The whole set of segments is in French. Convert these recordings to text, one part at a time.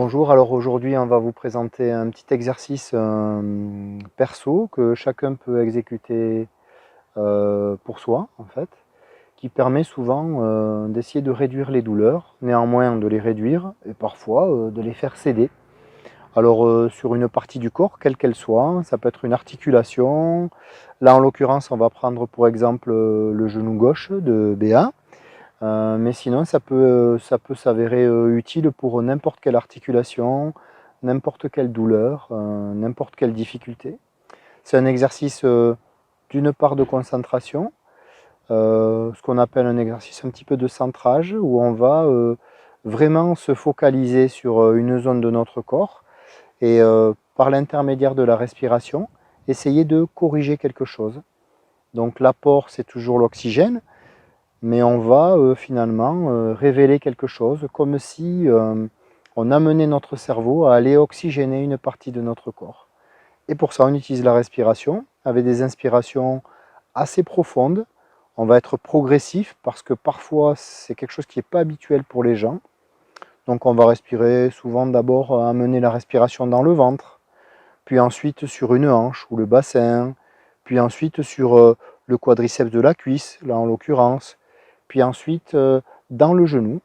Bonjour, alors aujourd'hui on va vous présenter un petit exercice perso que chacun peut exécuter pour soi en fait, qui permet souvent d'essayer de réduire les douleurs, néanmoins de les réduire et parfois de les faire céder. Alors sur une partie du corps, quelle qu'elle soit, ça peut être une articulation. Là en l'occurrence on va prendre pour exemple le genou gauche de Béa. Mais sinon, ça peut s'avérer utile pour n'importe quelle articulation, n'importe quelle douleur, n'importe quelle difficulté. C'est un exercice d'une part de concentration, ce qu'on appelle un exercice un petit peu de centrage, où on va vraiment se focaliser sur une zone de notre corps et par l'intermédiaire de la respiration, essayer de corriger quelque chose. Donc l'apport, c'est toujours l'oxygène, mais on va finalement révéler quelque chose, comme si on amenait notre cerveau à aller oxygéner une partie de notre corps. Et pour ça, on utilise la respiration avec des inspirations assez profondes. On va être progressif parce que parfois c'est quelque chose qui n'est pas habituel pour les gens. Donc on va respirer souvent d'abord amener la respiration dans le ventre, puis ensuite sur une hanche ou le bassin, puis ensuite sur le quadriceps de la cuisse, là en l'occurrence, puis ensuite dans le genou.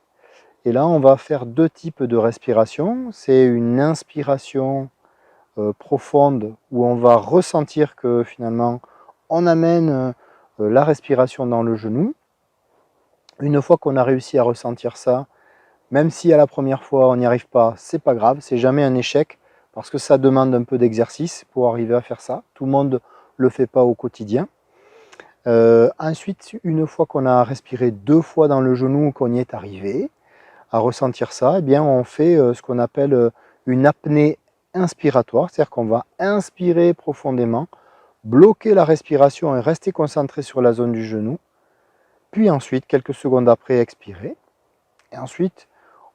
Et là, on va faire deux types de respiration. C'est une inspiration profonde où on va ressentir que finalement, on amène la respiration dans le genou. Une fois qu'on a réussi à ressentir ça, même si à la première fois on n'y arrive pas, c'est pas grave, c'est jamais un échec parce que ça demande un peu d'exercice pour arriver à faire ça. Tout le monde ne le fait pas au quotidien. Ensuite, une fois qu'on a respiré 2 fois dans le genou, qu'on y est arrivé à ressentir ça, eh bien, on fait ce qu'on appelle une apnée inspiratoire, c'est-à-dire qu'on va inspirer profondément, bloquer la respiration et rester concentré sur la zone du genou, puis ensuite, quelques secondes après, expirer. Et ensuite,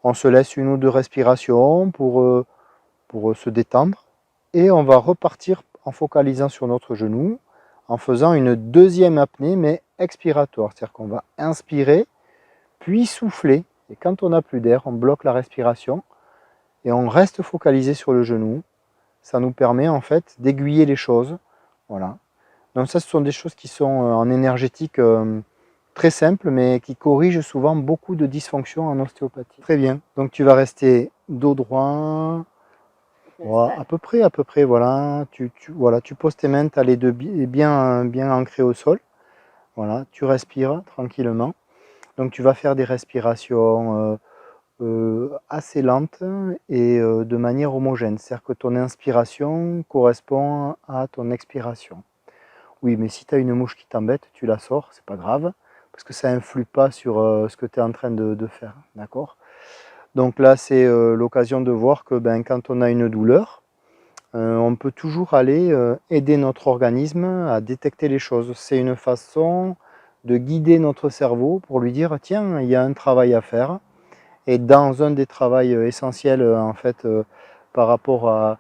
on se laisse une ou deux respirations pour se détendre et on va repartir en focalisant sur notre genou, en faisant une deuxième apnée, mais expiratoire. C'est-à-dire qu'on va inspirer, puis souffler. Et quand on n'a plus d'air, on bloque la respiration et on reste focalisé sur le genou. Ça nous permet en fait d'aiguiller les choses. Voilà. Donc ça, ce sont des choses qui sont en énergétique très simples, mais qui corrigent souvent beaucoup de dysfonctions en ostéopathie. Très bien. Donc tu vas rester dos droit. Voilà, à peu près, voilà. Voilà, tu poses tes mains, tu as les deux bien ancrées au sol. Voilà, tu respires tranquillement. Donc tu vas faire des respirations assez lentes et de manière homogène. C'est-à-dire que ton inspiration correspond à ton expiration. Oui, mais si tu as une mouche qui t'embête, tu la sors, c'est pas grave, parce que ça influe pas sur ce que tu es en train de faire. D'accord? Donc là, c'est l'occasion de voir que quand on a une douleur, on peut toujours aller aider notre organisme à détecter les choses. C'est une façon de guider notre cerveau pour lui dire tiens, il y a un travail à faire. Et dans un des travaux essentiels en fait par rapport à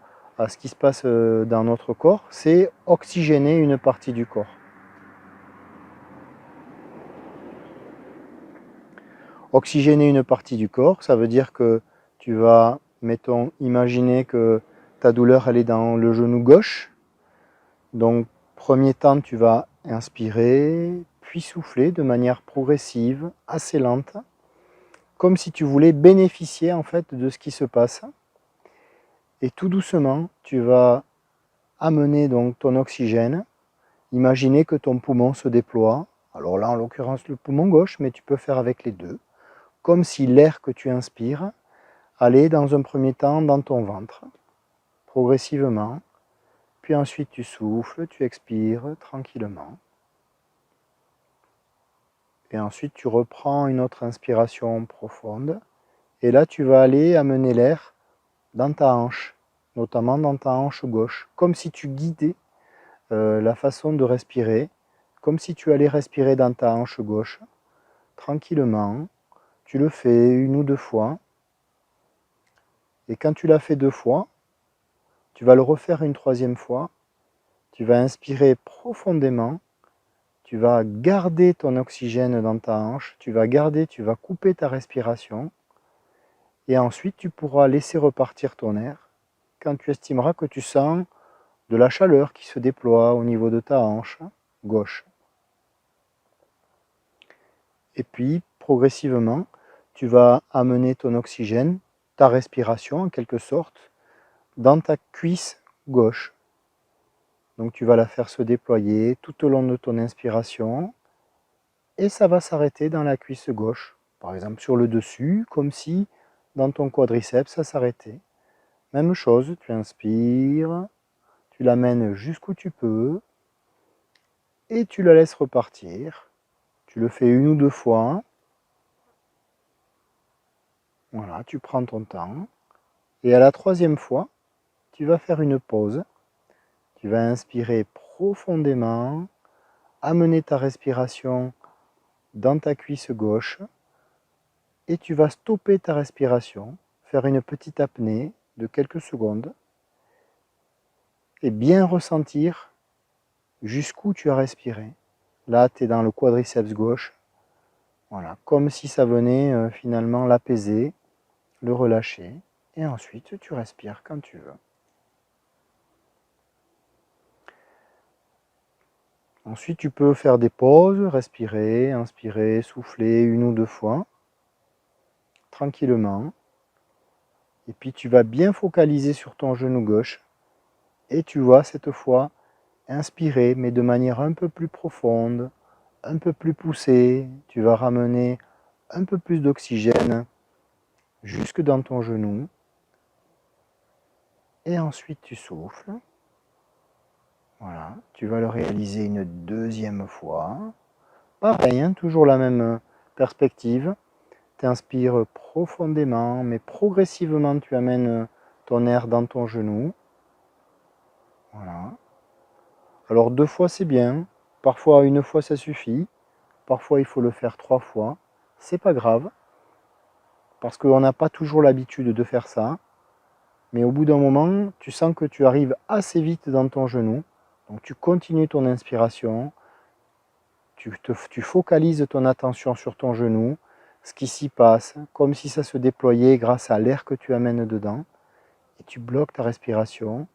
ce qui se passe dans notre corps, c'est oxygéner une partie du corps. Oxygéner une partie du corps, ça veut dire que tu vas, mettons, imaginer que ta douleur elle est dans le genou gauche. Donc, premier temps, tu vas inspirer, puis souffler de manière progressive, assez lente, comme si tu voulais bénéficier en fait de ce qui se passe. Et tout doucement, tu vas amener donc ton oxygène. Imaginez que ton poumon se déploie. Alors là, en l'occurrence, le poumon gauche, mais tu peux faire avec les deux. Comme si l'air que tu inspires allait dans un premier temps dans ton ventre, progressivement. Puis ensuite, tu souffles, tu expires tranquillement. Et ensuite, tu reprends une autre inspiration profonde. Et là, tu vas aller amener l'air dans ta hanche, notamment dans ta hanche gauche, comme si tu guidais la façon de respirer, comme si tu allais respirer dans ta hanche gauche, tranquillement. Tu le fais une ou deux fois. Et quand tu l'as fait 2 fois, tu vas le refaire une troisième fois. Tu vas inspirer profondément. Tu vas garder ton oxygène dans ta hanche. Tu vas couper ta respiration. Et ensuite, tu pourras laisser repartir ton air quand tu estimeras que tu sens de la chaleur qui se déploie au niveau de ta hanche gauche. Et puis, progressivement, tu vas amener ton oxygène, ta respiration en quelque sorte, dans ta cuisse gauche. Donc tu vas la faire se déployer tout au long de ton inspiration et ça va s'arrêter dans la cuisse gauche. Par exemple sur le dessus, comme si dans ton quadriceps ça s'arrêtait. Même chose, tu inspires, tu l'amènes jusqu'où tu peux et tu la laisses repartir. Tu le fais 1 ou 2 fois. Voilà, tu prends ton temps. Et à la 3e fois, tu vas faire une pause. Tu vas inspirer profondément, amener ta respiration dans ta cuisse gauche et tu vas stopper ta respiration, faire une petite apnée de quelques secondes et bien ressentir jusqu'où tu as respiré. Là, tu es dans le quadriceps gauche. Voilà, comme si ça venait finalement l'apaiser, le relâcher. Et ensuite, tu respires quand tu veux. Ensuite, tu peux faire des pauses, respirer, inspirer, souffler 1 ou 2 fois, tranquillement. Et puis, tu vas bien focaliser sur ton genou gauche. Et tu vas cette fois inspirer, mais de manière un peu plus profonde, un peu plus poussée. Tu vas ramener un peu plus d'oxygène jusque dans ton genou. Et ensuite, tu souffles. Voilà, tu vas le réaliser une 2e fois. Pareil, hein, toujours la même perspective. Tu inspires profondément, mais progressivement, tu amènes ton air dans ton genou. Voilà. Alors 2 fois, c'est bien. Parfois, 1 fois, ça suffit. Parfois, il faut le faire 3 fois. C'est pas grave. Parce qu'on n'a pas toujours l'habitude de faire ça. Mais au bout d'un moment, tu sens que tu arrives assez vite dans ton genou. Donc tu continues ton inspiration. Tu focalises ton attention sur ton genou, ce qui s'y passe, comme si ça se déployait grâce à l'air que tu amènes dedans. Et tu bloques ta respiration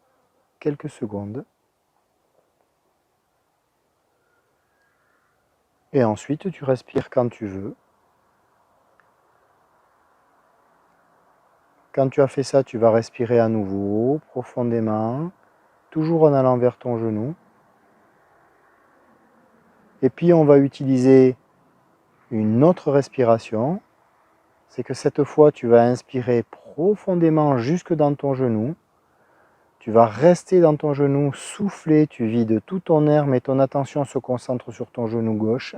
quelques secondes. Et ensuite, tu respires quand tu veux. Quand tu as fait ça, tu vas respirer à nouveau, profondément, toujours en allant vers ton genou. Et puis, on va utiliser une autre respiration. C'est que cette fois, tu vas inspirer profondément jusque dans ton genou. Tu vas rester dans ton genou, souffler, tu vides tout ton air, mais ton attention se concentre sur ton genou gauche,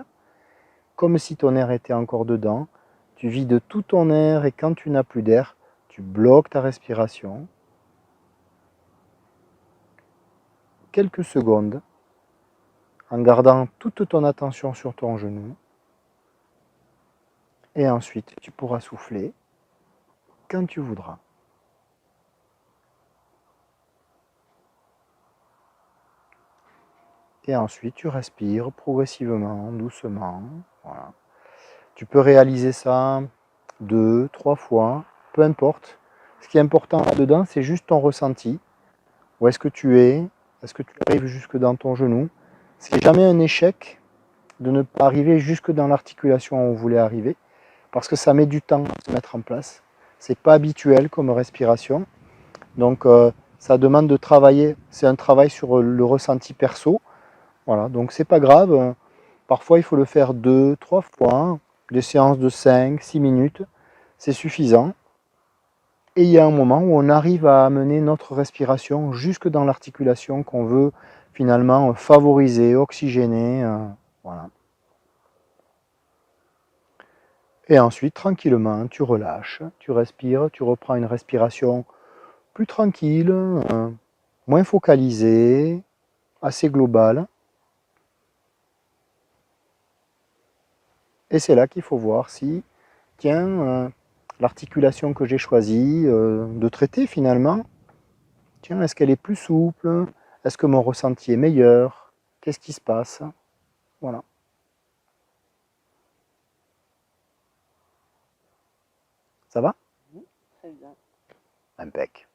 comme si ton air était encore dedans. Tu vides tout ton air et quand tu n'as plus d'air, tu bloques ta respiration. Quelques secondes, en gardant toute ton attention sur ton genou. Et ensuite, tu pourras souffler quand tu voudras. Et ensuite, tu respires progressivement, doucement. Voilà. Tu peux réaliser ça 2, 3 fois, peu importe. Ce qui est important là-dedans, c'est juste ton ressenti. Où est-ce que tu es? Est-ce que tu arrives jusque dans ton genou? C'est jamais un échec de ne pas arriver jusque dans l'articulation où on voulait arriver, parce que ça met du temps à se mettre en place. C'est pas habituel comme respiration. Donc ça demande de travailler. C'est un travail sur le ressenti perso. Voilà, donc c'est pas grave. Parfois, il faut le faire 2, 3 fois, des séances de 5, 6 minutes, c'est suffisant. Et il y a un moment où on arrive à amener notre respiration jusque dans l'articulation qu'on veut finalement favoriser, oxygéner. Voilà. Et ensuite, tranquillement, tu relâches, tu respires, tu reprends une respiration plus tranquille, moins focalisée, assez globale. Et c'est là qu'il faut voir si, tiens, l'articulation que j'ai choisie de traiter finalement, tiens, est-ce qu'elle est plus souple? Est-ce que mon ressenti est meilleur? Qu'est-ce qui se passe? Voilà. Ça va? Impec.